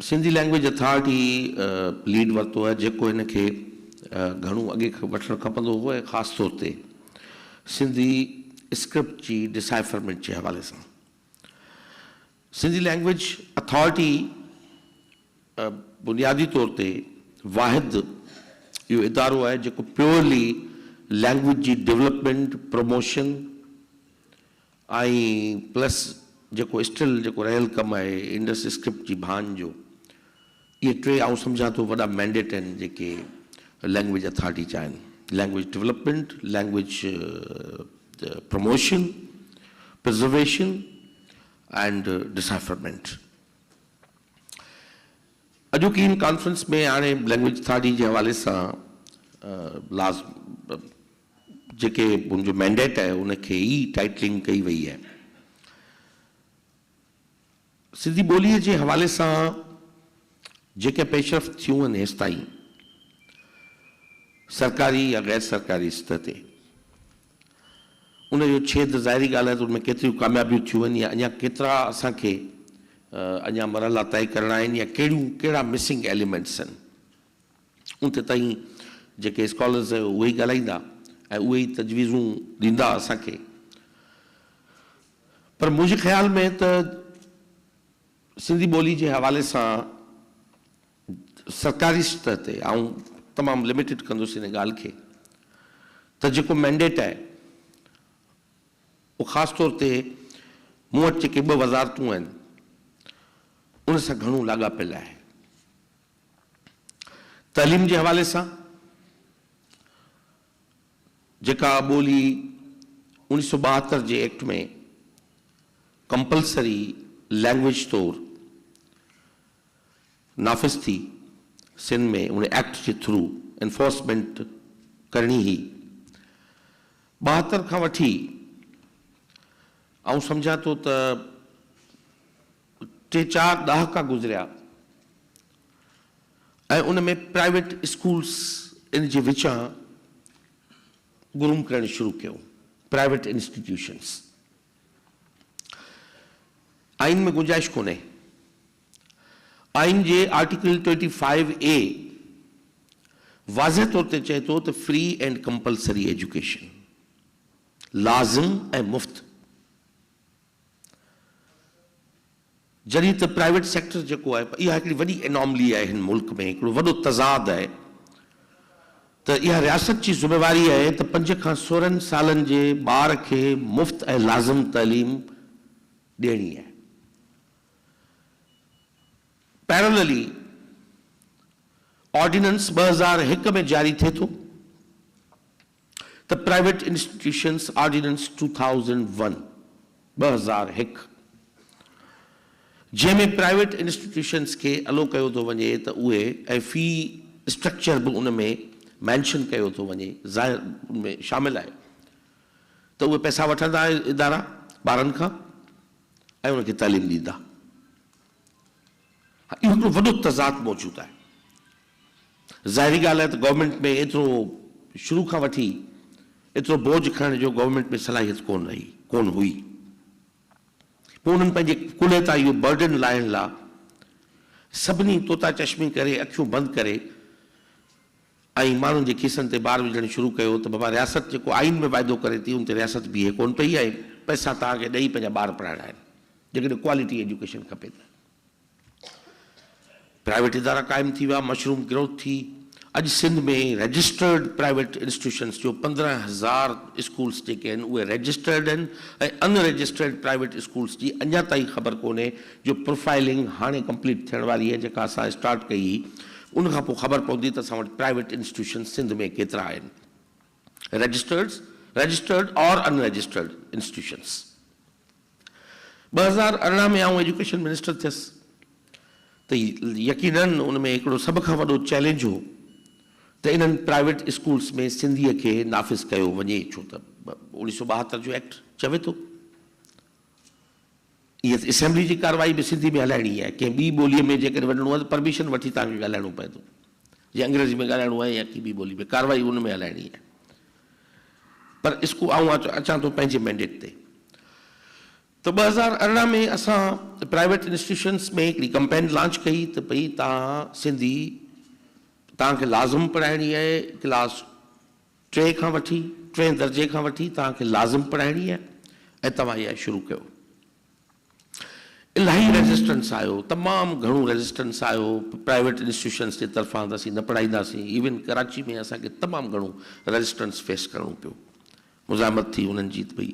Sindhi language authority lead वरितो आहे जेको हिनखे घणो अॻे वठणु खपंदो हो ऐं ख़ासि तौर ते सिंधी स्क्रिप्ट जी डिसाइफरमेंट जे हवाले सां। सिंधी लैंग्वेज अथॉरिटी बुनियादी तौर ते वाहिद इहो इदारो आहे जेको प्योरली लैंग्वेज जी डेवलपमेंट प्रमोशन ऐं प्लस जेको स्टिल जेको रहियल कमु आहे इंडस स्क्रिप्ट जी भान जो, इहे टे आउं सम्झां थो वॾा मैंडेट आहिनि जेके लैंग्वेज अथॉरिटी जा आहिनि। Language development, language promotion, preservation and decipherment. अॼोकी इन कॉन्फ्रेंस में हाणे लैंग्वेज अथॉरिटी जे हवाले सां जेके उनजो मैंडेट आहे उनखे ई टाइटलिंग कई वई आहे। सिंधी ॿोलीअ जे हवाले सां जेके पेशरफ़ थियूं आहिनि हेसि ताईं सरकारी या गैर सरकारी स्तर ते, उनजो छेद ज़ाहिरी ॻाल्हि आहे त उनमें केतिरियूं कामयाबियूं थियूं आहिनि या अञा केतिरा असांखे अञा मरहला तय करणा आहिनि या कहिड़ा मिसिंग एलिमेंट्स आहिनि, उन ते ताईं जेके स्कॉलर्स उहे ई ॻाल्हाईंदा ऐं उहे ई तजवीज़ूं ॾींदा असांखे। पर मुंहिंजे ख़्याल में त सिंधी ॿोली जे हवाले सां सरकारी स्तर ते ऐं तमामु लिमिटेड कंदुसि हिन ॻाल्हि खे त जेको मैंडेट आहे उहो ख़ासि तौर ते मूं वटि जेके ॿ वज़ारतूं आहिनि उन सां घणो लाॻापियल आहे। तालीम जे हवाले सां जेका ॿोली 1972 जे एक्ट में कंपल्सरी लैंग्वेज तौरु नाफ़िज़ थी सिंध में, उन एक्ट जे थ्रू एनफोर्समेंट करणी ही 72 खां वठी आउं सम्झां थो त 3-4 ॾहाका गुज़रिया ऐं उन में प्राइवेट स्कूल्स इन जे विचां गुरूम करणु शुरू कयो, प्राइवेट इंस्टीट्यूशन्स। आइन में गुंजाइश कोन्हे। आइन जे आर्टिकल 25A वाज़ह तौर ते चए थो त फ्री एंड कंपल्सरी एजुकेशन, लाज़िम ऐं मुफ़्त। जॾहिं त प्राइवेट सेक्टर जेको आहे, इहा हिकिड़ी वॾी एनॉमली आहे हिन मुल्क में, हिकिड़ो वॾो तज़ाद आहे त इहा रियासत जी ज़िम्मेवारी आहे त 5 खां 16 सालनि जे ॿार खे मुफ़्त ऐं लाज़िम तालीम ॾियणी आहे। पैरेलली ऑर्डिनेंस 2001 में जारी थिए थो त प्राइवेट इंस्टीट्यूशन्स ऑर्डिनेंस 2001 जंहिंमें प्राइवेट इंस्टीट्यूशन्स खे अलो कयो थो वञे त उहे ऐं फी स्ट्रक्चर बि उन में मैंशन कयो थो वञे, ज़ाहिर उनमें शामिल आहे त उहे पैसा वठंदा इदारा ॿारनि खां ऐं उनखे तालीम ॾींदा। इहो हिकिड़ो वॾो तज़ाद मौजूदु आहे। ज़ाहिरी ॻाल्हि आहे त गवर्नमेंट में एतिरो शुरू खां वठी एतिरो बोझ खणण जो गवर्नमेंट में सलाहियत कोन हुई। पोइ उन्हनि पंहिंजे कुल्हे तां इहो बर्डन लाहिण लाइ सभिनी तोता चश्मी करे अखियूं बंदि करे ऐं माण्हुनि जे खीसनि ते ॿार विझणु शुरू कयो त बाबा रियासत जेको आइन में वाइदो करे थी उन ते रियासत बीहे कोन पई आहे, पैसा तव्हांखे ॾेई पंहिंजा ॿार पढ़ाइणा आहिनि जेकॾहिं क्वालिटी एजुकेशन खपे त। प्राइवेट इदारा क़ाइमु थी विया, मशरूम ग्रोथ थी। अॼु सिंध में रजिस्टर्ड प्राइवेट इंस्टीट्यूशन्स जो 15,000 स्कूल्स जेके आहिनि उहे रजिस्टर्ड आहिनि ऐं अनरजिस्टर्ड प्राइवेट स्कूल्स जी अञा ताईं ख़बर कोन्हे, जो प्रोफाइलिंग हाणे कंप्लीट थियण वारी आहे जेका असां स्टार्ट कई। उनखां पोइ ख़बर पवंदी त असां वटि प्राइवेट इंस्टीट्यूशन सिंध में केतिरा आहिनि, रजिस्टर्ड और अनरजिस्टर्ड इंस्टीट्यूशन्स। 2018 में आउं एजुकेशन मिनिस्टर थियसि त यकीनन उन में हिकिड़ो सभ खां वॾो चैलेंज हो त इन्हनि प्राइवेट स्कूल्स में सिंधीअ खे नाफ़िज़ कयो वञे, छो त 1972 जो एक्ट चवे थो इहा असेंबली जी कार्रवाई बि सिंधी में हलाइणी आहे। कंहिं ॿी ॿोलीअ में जेकॾहिं वञिणो आहे त परमिशन वठी तव्हांखे ॻाल्हाइणो पए थो, जीअं अंग्रेज़ी में ॻाल्हाइणो आहे या की ॿी ॿोली में, कार्रवाई उन में हलाइणी आहे। पर आउं अचां थो पंहिंजे मैंडेट ते। तो 2018 में असां प्राइवेट इंस्टीट्यूशन्स में हिकिड़ी कंपेन लॉन्च कई त भई तव्हां सिंधी तव्हांखे लाज़िम पढ़ाइणी आहे क्लास 3 खां वठी 3 दर्जे खां वठी तव्हांखे लाज़िम पढ़ाइणी आहे ऐं तव्हां इहा शुरू कयो। इलाही रेजिस्टेंस आयो, तमामु घणो रेजिस्टेंस आयो प्राइवेट इंस्टीट्यूशन्स जे तरफ़ां त असीं न पढ़ाईंदासीं। इवन कराची में असांखे तमामु घणो रेजिस्टेंस फेस करणो पियो, मुज़ामत थी उन्हनि जी भई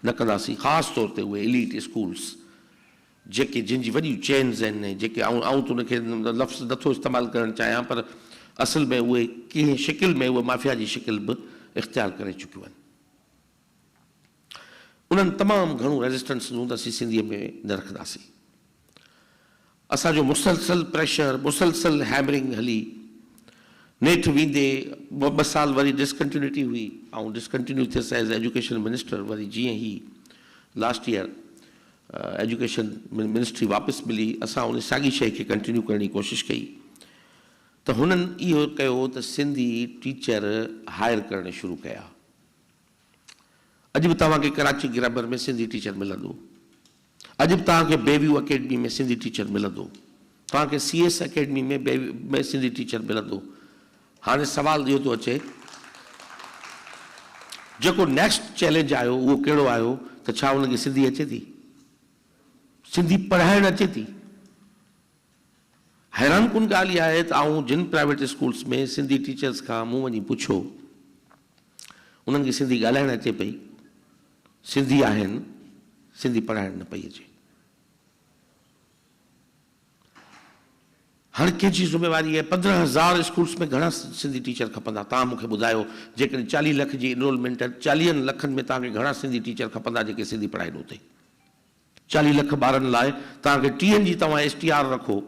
न कंदासीं, ख़ासि तौर ते उहे एलीट स्कूल्स जेके जिन जी वॾियूं चेन्स आहिनि, जेके आऊं त उनखे लफ़्ज़ नथो इस्तेमालु करणु चाहियां, पर असल में उहे कंहिं शिकिल में उहे माफ़िया जी शिकिल बि इख़्तियार करे चुकियूं आहिनि। उन्हनि तमामु घणो रेजिस्टेंस ॾिनो त असीं सिंधीअ में न रखंदासीं। असांजो मुसलसल प्रेशर, मुसलसल हैमरिंग हली, नेठि वेंदे 2 साल वरी डिसकंटिन्यूटी हुई ऐं डिसकंटिन्यू थियसि एज़ एजुकेशन मिनिस्टर। वरी जीअं ई लास्ट ईयर एजुकेशन मिनिस्ट्री वापसि मिली, असां उन साॻी शइ खे कंटिन्यू करण जी कोशिशि कई त हुननि इहो कयो त सिंधी टीचर हायर करणु शुरू कया। अॼु बि तव्हांखे कराची ग्रामर में सिंधी टीचर मिलंदो, अॼु बि तव्हांखे बेव्यू अकेडमी में सिंधी टीचर मिलंदो, तव्हांखे CS अकेडमी में सिंधी टीचर मिलंदो। हाणे सवाल इहो थो अचे जेको नेक्स्ट चैलेंज आयो उहो कहिड़ो आयो त छा उनखे सिंधी अचे थी, सिंधी पढ़ाइणु अचे थी। हैरान कुन ॻाल्हि इहा आहे त आऊं जिन प्राइवेट स्कूल्स में सिंधी टीचर्स खां मूं वञी पुछो, उन्हनि खे सिंधी ॻाल्हाइणु अचे पई, सिंधी आहिनि, सिंधी पढ़ाइणु न पई अचे। हर कंहिंजी ज़िम्मेवारी आहे। 15,000 स्कूल्स में घणा सिंधी टीचर खपंदा? तव्हां मूंखे ॿुधायो, जेकॾहिं 40 लख जी इनरोलमेंट आहे, 40 लखनि में तव्हांखे घणा सिंधी टीचर खपंदा जेके सिंधी पढ़ाईंदो हुते? 40 लख ॿारनि लाइ तव्हांखे 30 जी तव्हां STR रखो,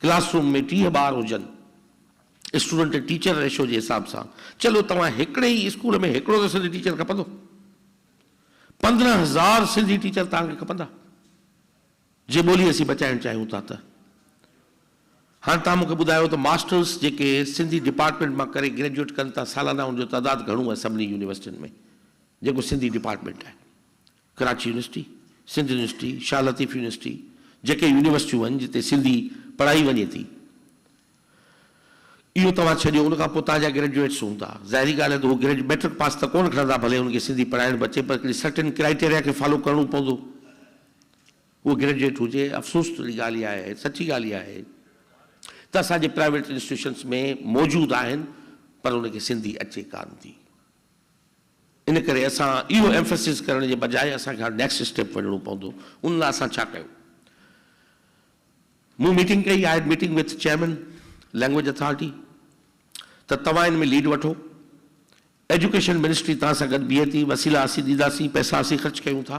क्लासरूम में 30 ॿार हुजनि स्टूडेंट टीचर रेशो जे हिसाब सां, चलो तव्हां हिकिड़े ई स्कूल में हिकिड़ो त सिंधी टीचर खपंदो। 15,000 सिंधी टीचर तव्हांखे खपंदा जे ॿोली असीं बचाइणु चाहियूं था त। हाणे तव्हां मूंखे ॿुधायो त मास्टर्स जेके सिंधी डिपार्टमेंट मां करे ग्रेजुएट कनि था, सालाना उनजो तइदादु घणो आहे सभिनी यूनिवर्सिटियुनि में जेको सिंधी डिपार्टमेंट आहे? Karachi university, Sindh university, Shah Latif university, जेके यूनिवर्सिटियूं आहिनि जिते सिंधी पढ़ाई वञे थी, इहो तव्हां छॾियो। उनखां पोइ तव्हांजा ग्रेजुएट्स हूंदा, ज़ाहिरी ॻाल्हि आहे त उहो मैट्रिक पास त कोन खणंदा, भले हुनखे सिंधी पढ़ाइणु बचे, पर हिकिड़ी सर्टेन क्राइटेरिया खे फॉलो करिणो पवंदो, उहो ग्रेजुएट हुजे। अफ़सोस जी ॻाल्हि इहा आहे, सची ॻाल्हि इहा आहे त असांजे प्राइवेट इंस्टीट्यूशन्स में मौजूदु आहिनि पर उनखे सिंधी अचे कान थी। इन करे असां इहो एम्फेसिस करण जे बजाए असांखे हाणे नेक्स्ट स्टेप वञिणो पवंदो। उन लाइ असां छा कयूं? मूं मीटिंग कई, I had meeting with chairman language authority, त तव्हां इन में लीड वठो। एजुकेशन मिनिस्ट्री तव्हां सां गॾु बीहे थी, वसीला असीं ॾींदासीं, पैसा असीं ख़र्च कयूं था,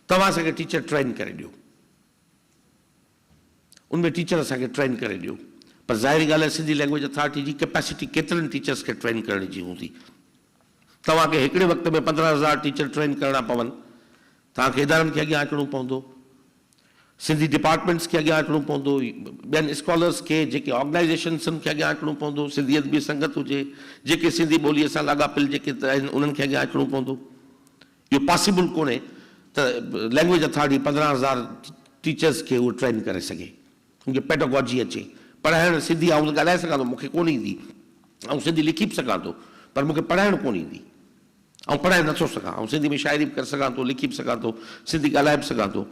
तव्हां असांखे टीचर ट्रेन करे ॾियो, उनमें टीचर असांखे ट्रेन करे ॾियो। पर ज़ाहिरी ॻाल्हि आहे सिंधी लैंग्वेज अथॉरिटी जी कैपेसिटी केतिरनि टीचर्स खे ट्रेन करण जी हूंदी? तव्हांखे हिकिड़े वक़्त में 15,000 टीचर ट्रेन करणा पवनि, तव्हांखे इदारनि खे अॻियां अचणो पवंदो, सिंधी डिपार्टमेंट्स खे अॻियां अचणो पवंदो, ॿियनि स्कॉलर्स खे, जेके ऑर्गेनाइज़ेशन्सनि खे अॻियां अचणो पवंदो, सिंधी अदबी संगत हुजे, जेके सिंधी ॿोलीअ सां लाॻापियल जेके आहिनि उन्हनि खे अॻियां अचणो पवंदो। इहो पॉसिबल कोन्हे त लैंग्वेज अथॉरिटी 15,000 टीचर्स खे उहो ट्रेन करे सघे, उनखे पेडागॉजी अचे। पढ़ाइणु सिंधी आऊं ॻाल्हाए सघां थो, मूंखे कोन ईंदी, ऐं सिंधी लिखी बि सघां थो, पर मूंखे पढ़ाइणु कोन ईंदी, ऐं पढ़ाए नथो सघां, ऐं सिंधी में शाइरी बि करे सघां थो, लिखी बि सघां थो, सिंधी ॻाल्हाए बि सघां थो,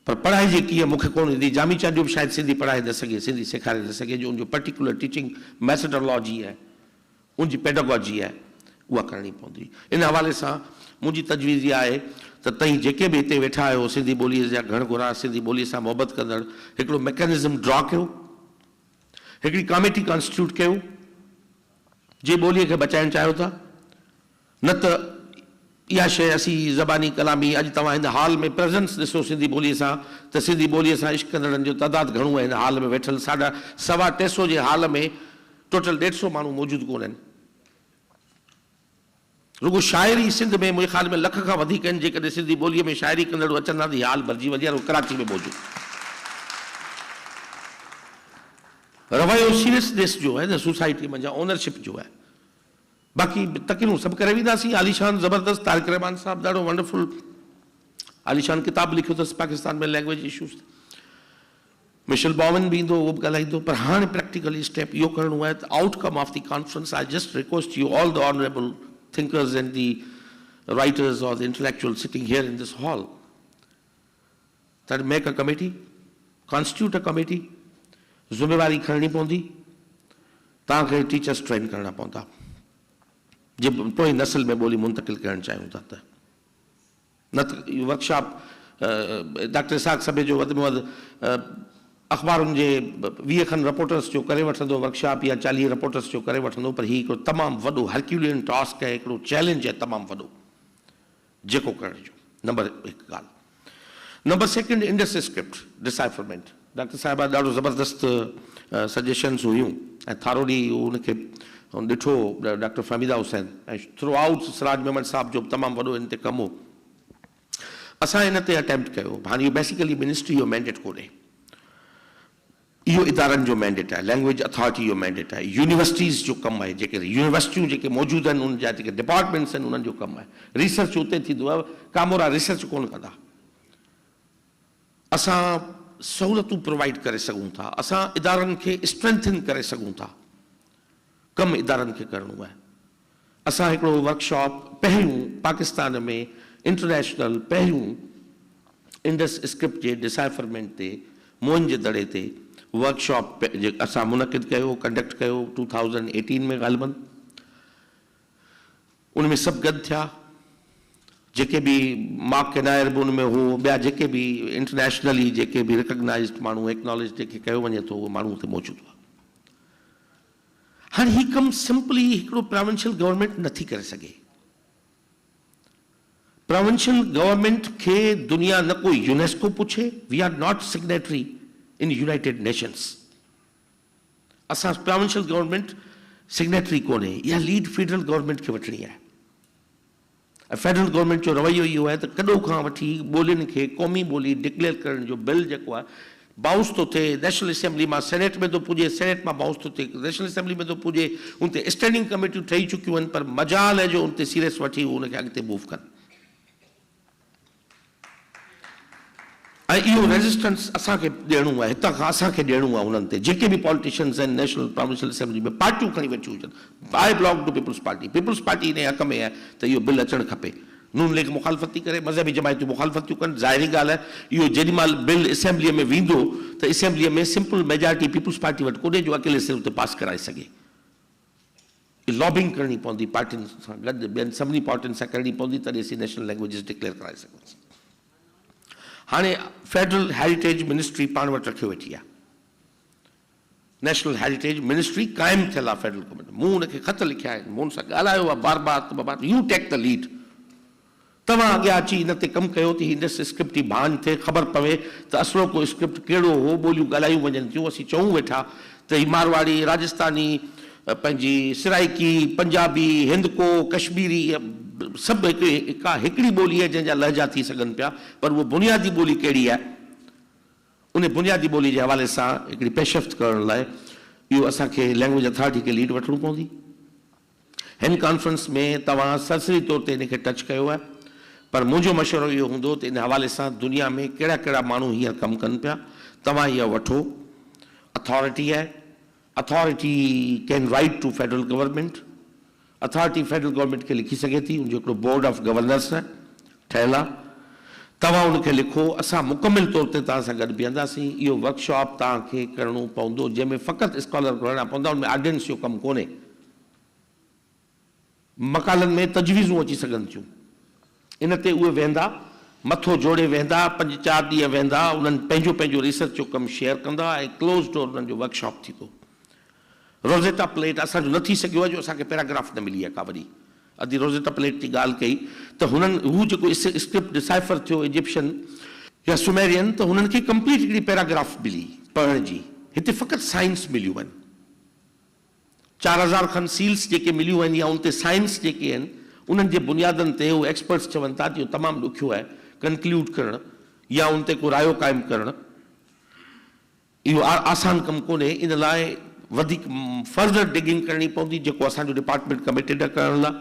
पर पढ़ाई जेकी आहे मूंखे कोन ईंदी। जामीचा जो बि शायदि सिंधी पढ़ाए न सघे, सिंधी सेखारे न सघे, जो उनजो पर्टिकुलर टीचिंग मैथडोलॉजी आहे, उनजी पेडागॉजी आहे, उहा करणी पवंदी। इन हवाले सां मुंहिंजी तजवीज़ इहा आहे त तव्हीं जेके बि हिते वेठा आहियो, सिंधी ॿोलीअ जा घण घुरा, सिंधी ॿोलीअ सां मोहबत कंदड़, हिकिड़ो मैकेनिज़म ड्रॉ कयो, हिकिड़ी कमेटी कॉन्स्टिट्यूट कयो जे ॿोलीअ खे बचाइणु चाहियो था। न त इहा शइ असीं ज़बानी कलामी, अॼु तव्हां हिन हाल में प्रेज़ेंस ॾिसो सिंधी ॿोलीअ सां, त सिंधी ॿोलीअ सां इश्क कंदड़नि जो तइदादु घणो आहे हिन हाल में वेठल। 350 जे हाल में टोटल 150 माण्हू मौजूदु कोन आहिनि। रुगो शाइरी सिंध में मुंहिंजे ख़्याल में लख खां वधीक आहिनि, जेकॾहिं सिंधी ॿोलीअ में शाइरी कंदड़ अचंदा त हाल भरिजी वञे। कराची में मौजूदु रवैयो सीरियसनेस जो आहे न सोसाइटी में, ओनरशिप जो आहे। बाक़ी तकरीरूं सभु करे वेंदासीं, आलीशान ज़बरदस्त। तारिक रहमान साहब ॾाढो वंडरफुल आलिशान किताब लिखियो अथसि पाकिस्तान में लैंग्वेज इशूज़ ते। मिशेल बॉमन भी ईंदो, उहो बि ॻाल्हाईंदो, पर हाणे प्रैक्टिकली स्टेप इहो करिणो आहे त outcome of the conference, I just request U all the honourable thinkers and the writers or the intellectuals sitting here in this hall that make a committee, constitute a committee, ज़िम्मेवारी खणनी पवंदी, तव्हांखे teachers train करणा पवंदा जे पोइ नस्ल में ॿोली मुंतकिल करणु चाहियूं था त। न त वर्कशॉप डॉक्टर इसाक सभे जो वधि में वधि अख़बारुनि जे 20 खनि रिपोर्टर्स जो करे वठंदो वर्कशॉप या 40 रिपोर्टर्स जो करे वठंदो, पर हीउ हिकिड़ो तमामु वॾो हरक्यूलियन टास्क आहे, हिकिड़ो चैलेंज आहे तमामु वॾो जेको करण जो। नंबर हिकु ॻाल्हि। Number second, Indus script decipherment. Doctor साहिबा ॾाढो ज़बरदस्त सजेशन्स हुयूं ऐं थारोली उनखे ॾिठो डॉक्टर फहमीदा हुसैन ऐं थ्रू आउट सिराज मेमन साहब जो तमामु वॾो इन ते कमु हो। असां इन ते अटैम्प्ट कयो। हाणे इहो बेसिकली मिनिस्ट्री जो मैंडेट कोन्हे, इहो इदारनि जो मैंडेट आहे, लैंग्वेज अथॉरिटी जो मैंडेट आहे, यूनिवर्सिटीज़ जो कमु आहे, जेके यूनिवर्सिटियूं जेके मौजूदु आहिनि उन जा जेके डिपार्टमेंट्स आहिनि उन्हनि जो कमु आहे। रिसर्च उते थींदो आहे, कामोरा रिसर्च कोन कंदा। असां सहूलियतूं प्रोवाइड करे सघूं था, असां इदारनि खे स्ट्रेंथन करे सघूं था, कमु इदारनि खे करिणो आहे। असां हिकिड़ो वर्कशॉप पहिरियों पाकिस्तान में इंटरनेशनल पहिरियों इंडस स्क्रिप्ट जे डिसाइफरमेंट ते मोहन जे दड़े ते वर्कशॉप असां मुनक़िद कयो, कंडक्ट कयो 2018 में ग़ालिबन। उनमें सभु गॾु थिया, जेके भी मार्क केनायर बि उनमें हो, ॿिया जेके भी इंटरनेशनली जेके भी रिकग्नाइज्ड माण्हू एक्नॉलेज जेके कयो वञे थो उहो माण्हू हुते मौजूदु हुआ। हाणे हीउ कमु सिंपली हिकिड़ो प्रोविंशियल गवर्नमेंट नथी करे सघे। प्रोविंशियल गवर्नमेंट खे दुनिया न कोई यूनेस्को पुछे, we are not signatory in United Nations. असां प्रोविंशियल गवर्नमेंट सिग्नेटरी कोन्हे, इहा लीड फेडरल गवर्नमेंट खे वठणी आहे। फेडरल गवर्नमेंट जो रवैयो इहो आहे त कॾों खां वठी ॿोलियुनि खे क़ौमी ॿोली डिक्लेयर करण जो बिल जेको आहे बाउंस थो थिए, नेशनल असेंबली मां सेनेट में थो पुॼे, सेनेट मां बाउंस थो थिए, नेशनल असेंबली में थो पुॼे, उन ते स्टैंडिंग कमेटियूं ठही चुकियूं आहिनि, पर मजाल आहे जो उन ते सीरियस वठी उनखे अॻिते मूव कनि। ऐं इहो रेजिस्टेंस असांखे ॾियणो आहे, हितां खां असांखे ॾियणो आहे उन्हनि ते, जेके बि पॉलिटिशियन्स आहिनि नेशनल प्रोविंशियल असेंबली में पार्टियूं खणी वेठियूं हुजनि। I belong to People's Party इन हक़ में आहे त इहो बिल अचणु खपे। नून लीग मुखालफ़त थी करे, मज़हबी जमायतूं मुखालफ़त थियूं कनि, ज़ाहिरी ॻाल्हि आहे इहो जेॾीमहिल बिल असेंबलीअ में वेंदो त असेंबलीअ में सिंपल मेजॉरिटी पीपल्स पार्टी वटि कोन्हे जो अकेले सिर्फ़ु उते पास कराए सघे। लॉबिंग करणी पवंदी पार्टियुनि सां गॾु, ॿियनि सभिनी पार्टियुनि सां करणी पवंदी, तॾहिं असीं नेशनल लैंग्वेजिस डिक्लेयर कराए सघूं। हाणे फेडरल हेरिटेज मिनिस्ट्री पाण वटि रखियो वेठी आहे, नेशनल हेरिटेज मिनिस्ट्री क़ाइमु थियल आहे फेडरल गवर्नमेंट। मूं हुनखे ख़त लिखिया आहिनि, मूं हुन सां ॻाल्हायो आहे बार बार, यू टेक द लीड, तव्हां अॻियां अची हिन ते कमु कयो त इंडस स्क्रिप्ट जी भान थिए, ख़बर पवे त असलो को स्क्रिप्ट कहिड़ो हो, ॿोलियूं ॻाल्हायूं वञनि थियूं। असीं चऊं वेठा त ही मारवाड़ी, राजस्थानी, पंहिंजी सिराइकी, पंजाबी, हिंदको, कश्मीरी सभु हिकिड़ी ॿोली आहे जंहिंजा लहजा थी सघनि पिया, पर उहो बुनियादी ॿोली कहिड़ी आहे, उन बुनियादी ॿोली जे हवाले सां हिकिड़ी पेशरफ़्त करण लाइ इहो असांखे लैंग्वेज अथॉरिटी खे लीड वठणो पवंदी। हिन कॉन्फ्रेंस में तव्हां सरसरी तौर ते हिनखे टच कयो आहे, पर मुंहिंजो मशवरो इहो हूंदो त इन हवाले सां दुनिया में कहिड़ा कहिड़ा माण्हू हींअर कमु कनि पिया, तव्हां इहा वठो। अथॉरिटी आहे, authority can write to federal government, authority federal government खे लिखी सघे थी, उनजो हिकिड़ो बोर्ड ऑफ गवर्नर्स आहे ठहियलु आहे, तव्हां उनखे लिखो, असां मुकमिल तौर ते तव्हां सां गॾु बीहंदासीं। इहो वर्कशॉप तव्हांखे करिणो पवंदो, जंहिंमें फ़क़ति स्कॉलर घुराइणा पवंदा, उनमें ऑर्डिनेंस जो कमु कोन्हे। मकालनि में तजवीज़ूं अची सघनि थियूं, इन ते उहे वेंदा, मथो जोड़े वेंदा, 5-4 ॾींहं वेंदा, उन्हनि पंहिंजो पंहिंजो रिसर्च जो कमु शेयर कंदा ऐं क्लोज़ डोर उन्हनि जो वर्कशॉप थींदो। रोज़ेटा प्लेट असांजो न थी सघियो आहे जो असांखे पैराग्राफ न मिली आहे का वॾी। अॼु रोज़ेटा प्लेट जी ॻाल्हि कई त हुननि हू जेको स्क्रिप्ट डिसाइफर थियो इजिप्शियन या सुमेरियन, त हुननि खे कंप्लीट हिकिड़ी पैराग्राफ मिली पढ़ण जी। हिते फ़क़ति साइंस मिलियूं आहिनि, 4000 खनि सील्स जेके मिलियूं आहिनि या उन ते साइंस जेके आहिनि उन्हनि जे बुनियादनि ते उहे एक्सपर्ट्स चवनि था कि तमामु ॾुखियो आहे कंक्लूड करणु या उन ते को रायो क़ाइमु करणु, इहो आसान कमु कोन्हे। इन लाइ वधीक फर्दर डिगिंग करणी पवंदी, जेको असांजो डिपार्टमेंट कमिटेड आहे करण लाइ।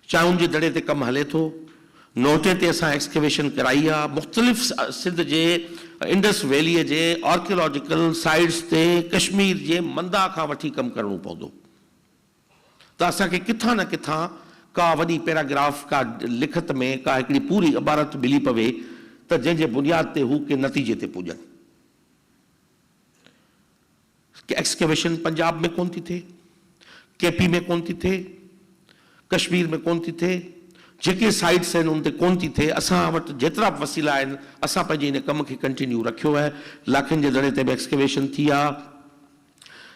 चांहुनि जे दड़े ते कमु हले थो, नोटे ते असां एक्सकेवेशन कराई आहे मुख़्तलिफ़ सिंध जे इंडस वैलीअ जे आर्कियोलॉजिकल साइट्स ते कश्मीर जे मंदा खां वठी कमु करणो पवंदो त असांखे किथां न किथां का वॾी पैराग्राफ का लिखत में का हिकिड़ी पूरी इबारत मिली पवे त जंहिंजे बुनियाद ते हू के नतीजे ते पुॼनि कि एक्सकेवेशन पंजाब में कोन थी थिए केपी में कोन थी थिए कश्मीर में कोन थी थिए जेके साइट्स आहिनि उन ते कोन थी थिए असां वटि जेतिरा बि वसीला आहिनि असां पंहिंजे इन कम खे कंटिन्यू रखियो आहे लाखनि जे दड़े ते बि एक्सकेवेशन थी आहे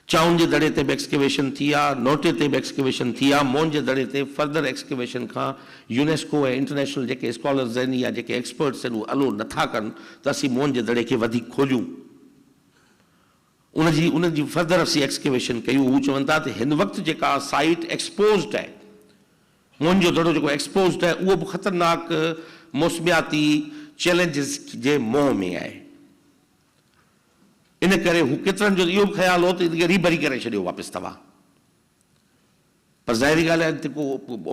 चाउनि जे दड़े ते बि एक्सकेवेशन थी आहे नोटे ते बि एक्सकेवेशन थी आहे मोन जे दड़े ते फर्दर एक्सकेवेशन खां यूनेस्को ऐं इंटरनेशनल जेके स्कॉलर्स आहिनि या जेके एक्सपर्ट्स आहिनि उहे अलो नथा कनि त असीं मोन जे दड़े खे वधीक खोलियूं उनजी फर्दर असीं एक्सकेवेशन कयूं हू चवनि था त हिन वक़्तु जेका साइट एक्सपोज़्ड आहे मोन जो दड़ो जेको एक्सपोज़्ड आहे उहो बि ख़तरनाक मौसमियाती चैलेंजिस जे मोह में आहे इन करे हू केतिरनि जो इहो बि ख़्यालु हो त इनखे रीभरी करे छॾियो वापसि तव्हां पर ज़ाहिरी ॻाल्हि आहे त को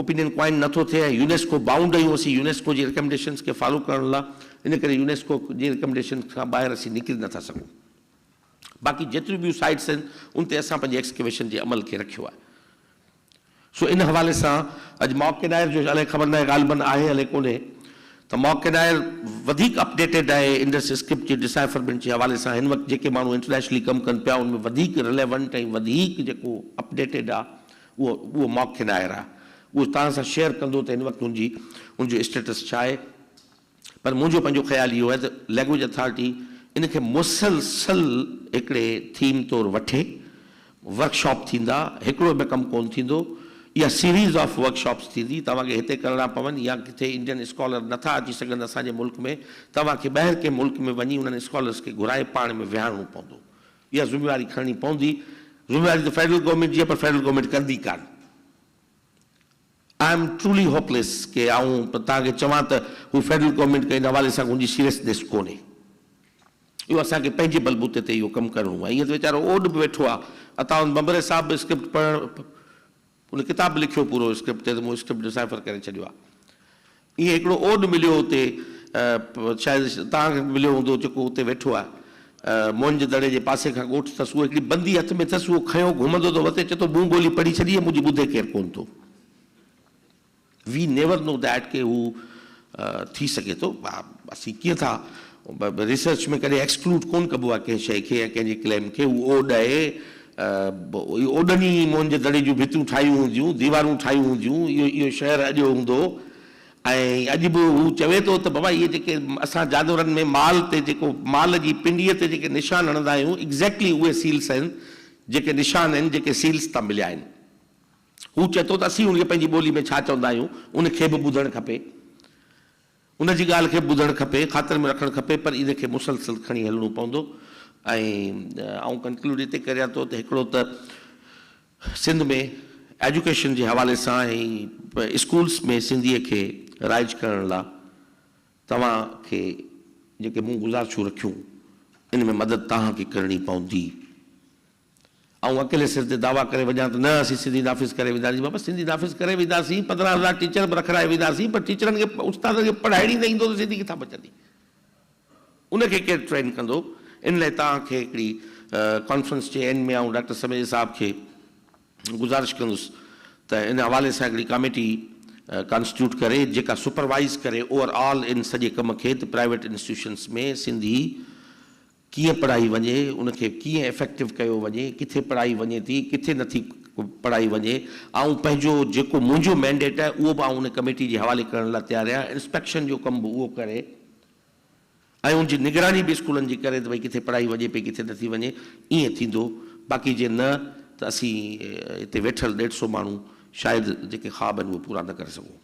ओपिनियन क्वाइन नथो थिए ऐं यूनेस्को बाउंड आहियूं असीं यूनेस्को जी रिकमेंडेशन्स खे फॉलो करण लाइ इन करे यूनेस्को जी रिकमेंडेशन खां ॿाहिरि असीं निकिरी नथा सघूं बाक़ी जेतिरियूं ॿियूं साइट्स आहिनि उन ते असां पंहिंजे एक्सकेवेशन जे अमल खे रखियो आहे सो इन हवाले सां अॼु मौक़े नायर जो अलाए ख़बर न आहे ग़ालिबन आहे हले कोन्हे त मौक़े नायर वधीक अपडेटेड आहे इंडस स्क्रिप्ट जे डिसाइफरमेंट जे हवाले सां हिन वक़्तु जेके माण्हू इंटरनेशनली कमु कनि पिया उनमें वधीक रिलेवेंट ऐं वधीक जेको अपडेटेड आहे उहो मौक़े नायर आहे उहो तव्हां सां शेयर कंदो त हिन वक़्तु उनजो स्टेटस छा आहे पर मुंहिंजो पंहिंजो ख़्यालु इहो आहे त लैंग्वेज अथॉरिटी इनखे मुसलसल हिकिड़े थीम तौरु वठे वर्कशॉप थींदा हिकिड़ो बि कमु कोन थींदो इहा सीरीज़ ऑफ वर्कशॉप्स थींदी तव्हांखे हिते करणा पवनि या किथे इंडियन स्कॉलर नथा अची सघनि असांजे मुल्क में तव्हांखे ॿाहिरि कंहिं मुल्क में वञी उन्हनि स्कॉलर्स खे घुराए पाण में विहारणो पवंदो इहा ज़िम्मेवारी खणणी पवंदी ज़िम्मेवारी त फेडरल गवर्नमेंट जी आहे पर फेडरल गवर्नमेंट कंदी कान आई एम ट्रूली होपलेस के आऊं तव्हांखे चवां त हू फेडरल गवर्नमेंट खे इन हवाले सां उनजी सीरियसनेस कोन्हे इहो असांखे पंहिंजे बलबूते ते इहो कमु करिणो आहे ईअं त वीचारो ओड बि वेठो आहे अता बंबरे साहिब बि स्क्रिप्ट पढ़णु उन किताब लिखियो पूरो स्क्रिप्ट ते त मूं स्क्रिप्ट डिसाइफर करे छॾियो आहे ईअं हिकिड़ो ओड मिलियो हुते शायदि तव्हांखे मिलियो हूंदो जेको हुते वेठो आहे मोन जे दड़े जे पासे खां ॻोठु अथसि उहो हिकिड़ी बंदी हथ में अथसि उहो खयो घुमंदो थो वते चए थो मूं ॿोली पढ़ी छॾी आहे मुंहिंजी ॿुधे केरु कोन थो वी नेवर नो दैट के हू थी सघे थो असीं कीअं था रिसर्च में कॾहिं एक्सक्लूड कोन कबो आहे कंहिं शइ खे या कंहिंजे क्लेम खे उहो ओड आहे ओडनी मोन जे दड़े जूं भितियूं ठाहियूं हूंदियूं दीवारूं ठाहियूं हूंदियूं इहो शहर अॼु हूंदो ऐं अॼु बि हू चवे थो त बाबा इहे जेके असां जानवरनि में माल ते जेको माल जी पिंडीअ ते जेके निशान हणंदा आहियूं एग्ज़ैक्टली उहे सील्स आहिनि जेके निशान आहिनि जेके सील्स तां मिलिया आहिनि हू चए थो त असीं उनखे पंहिंजी ॿोली में छा चवंदा आहियूं उनखे बि ॿुधणु खपे उनजी ॻाल्हि खे ॿुधणु खपे ख़ातिर में रखणु खपे पर इनखे मुसलसल खणी हलणो पवंदो ऐं कंक्लूड हिते करियां थो त हिकिड़ो त सिंध में एजुकेशन जे हवाले सां ऐं स्कूल्स में सिंधीअ खे राइज करण लाइ तव्हांखे जेके मूं गुज़ारिशूं रखियूं इन में मदद तव्हांखे करणी पवंदी ऐं अकेले सिर ते दावा करे वञा त न असीं सिंधी नाफ़िज़ करे वेंदासीं बाबा सिंधी नाफ़िज़ करे वेंदासीं 15,000 टीचर बि रखाए वेंदासीं पर टीचरनि खे उस्ताद खे पढ़ाइण ई न ईंदो त सिंधी किथां बचंदी उनखे केरु ट्रेन कंदो इन लाइ तव्हांखे हिकिड़ी कॉन्फ्रेंस जे एंड में आऊं डॉक्टर समेद साहब खे गुज़ारिश कंदुसि त इन हवाले सां हिकिड़ी कमेटी कॉन्स्टिट्यूट करे जेका सुपरवाइज़ करे ओवरऑल इन सॼे कम खे त प्राइवेट इंस्टीट्यूशन्स में सिंधी कीअं पढ़ाई वञे उनखे कीअं इफेक्टिव कयो वञे किथे पढ़ाई वञे थी किथे नथी पढ़ाई वञे ऐं पंहिंजो जेको मुंहिंजो मैंडेट आहे उहो बि आऊं उन कमेटी जे हवाले करण लाइ तयारु आहियां इंस्पेक्शन जो कमु बि उहो करे ऐं उनजी निगरानी बि स्कूलनि जी करे त भई किथे पढ़ाई वञे पई किथे नथी वञे ईअं थींदो बाक़ी जे न त असीं हिते वेठल 150 माण्हू शायदि जेके ख़्वाब आहिनि उहे पूरा न करे सघूं